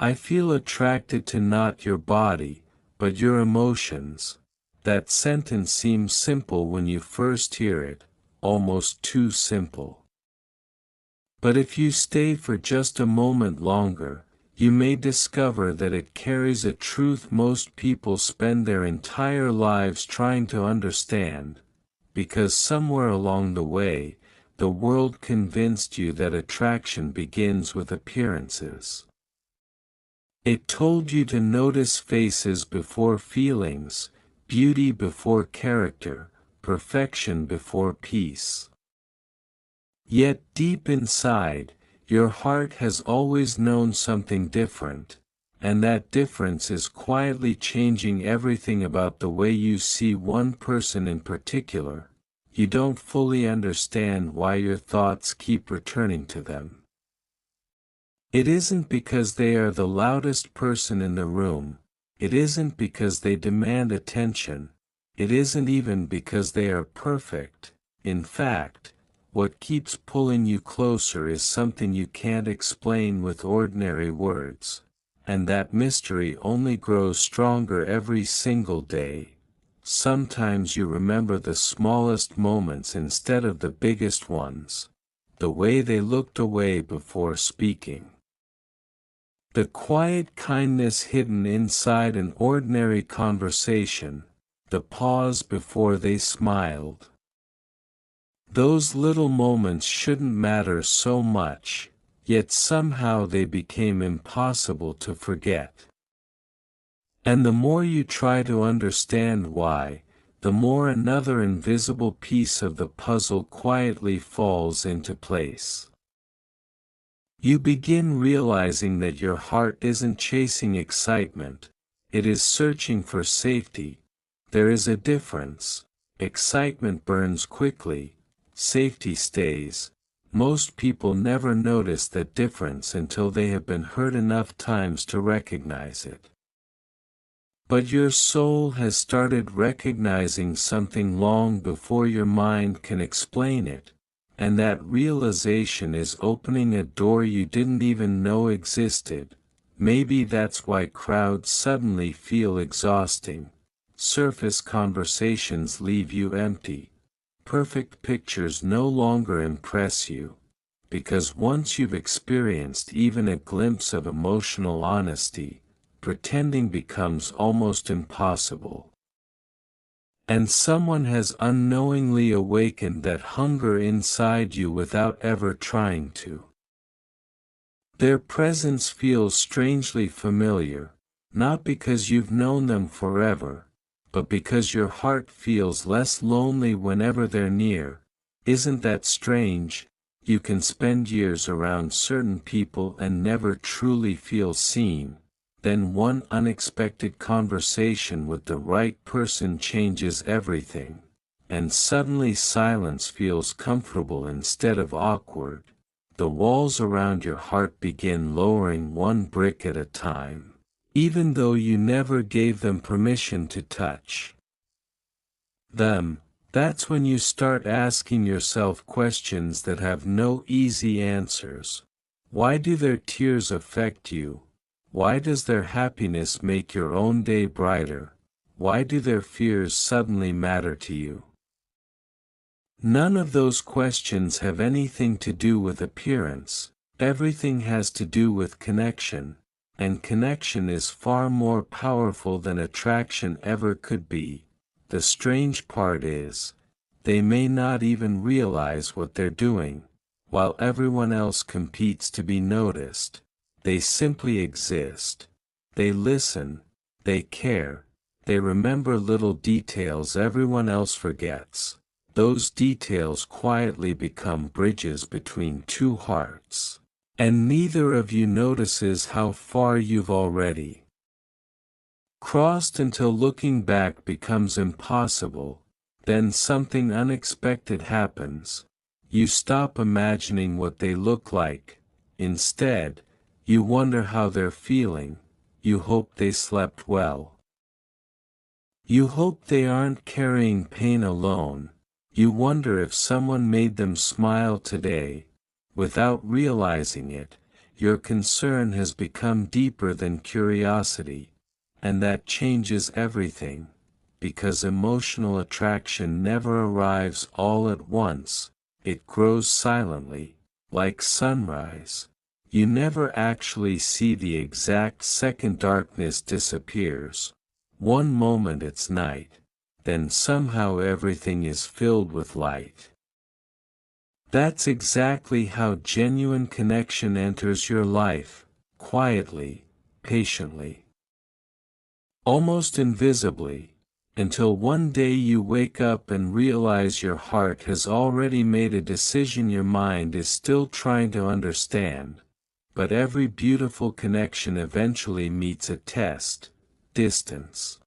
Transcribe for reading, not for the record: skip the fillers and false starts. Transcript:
I feel attracted to not your body, but your emotions. That sentence seems simple when you first hear it, almost too simple. But if you stay for just a moment longer, you may discover that it carries a truth most people spend their entire lives trying to understand, because somewhere along the way, the world convinced you that attraction begins with appearances. It told you to notice faces before feelings, beauty before character, perfection before peace. Yet deep inside, your heart has always known something different, and that difference is quietly changing everything about the way you see one person in particular. You don't fully understand why your thoughts keep returning to them. It isn't because they are the loudest person in the room, it isn't because they demand attention, it isn't even because they are perfect. In fact, what keeps pulling you closer is something you can't explain with ordinary words, and that mystery only grows stronger every single day. Sometimes you remember the smallest moments instead of the biggest ones, the way they looked away before speaking. The quiet kindness hidden inside an ordinary conversation, the pause before they smiled. Those little moments shouldn't matter so much, yet somehow they became impossible to forget. And the more you try to understand why, the more another invisible piece of the puzzle quietly falls into place. You begin realizing that your heart isn't chasing excitement, it is searching for safety. There is a difference. Excitement burns quickly, safety stays. Most people never notice that difference until they have been hurt enough times to recognize it. But your soul has started recognizing something long before your mind can explain it, and that realization is opening a door you didn't even know existed. Maybe that's why crowds suddenly feel exhausting. Surface conversations leave you empty. Perfect pictures no longer impress you, because once you've experienced even a glimpse of emotional honesty, pretending becomes almost impossible. And someone has unknowingly awakened that hunger inside you without ever trying to. Their presence feels strangely familiar, not because you've known them forever, but because your heart feels less lonely whenever they're near. Isn't that strange? You can spend years around certain people and never truly feel seen. Then one unexpected conversation with the right person changes everything, and suddenly silence feels comfortable instead of awkward. The walls around your heart begin lowering one brick at a time, even though you never gave them permission to touch them. That's when you start asking yourself questions that have no easy answers. Why do their tears affect you? Why does their happiness make your own day brighter? Why do their fears suddenly matter to you? None of those questions have anything to do with appearance. Everything has to do with connection, and connection is far more powerful than attraction ever could be. The strange part is, they may not even realize what they're doing. While everyone else competes to be noticed, they simply exist. They listen, they care, they remember little details everyone else forgets. Those details quietly become bridges between two hearts. And neither of you notices how far you've already crossed until looking back becomes impossible. Then something unexpected happens. You stop imagining what they look like. Instead, you wonder how they're feeling. You hope they slept well. You hope they aren't carrying pain alone. You wonder if someone made them smile today. Without realizing it, Your concern has become deeper than curiosity, and that changes everything, because emotional attraction never arrives all at once, it grows silently, like sunrise. You never actually see the exact second darkness disappears. One moment it's night, then somehow everything is filled with light. That's exactly how genuine connection enters your life, quietly, patiently, almost invisibly, until one day you wake up and realize your heart has already made a decision your mind is still trying to understand. But every beautiful connection eventually meets a test: distance.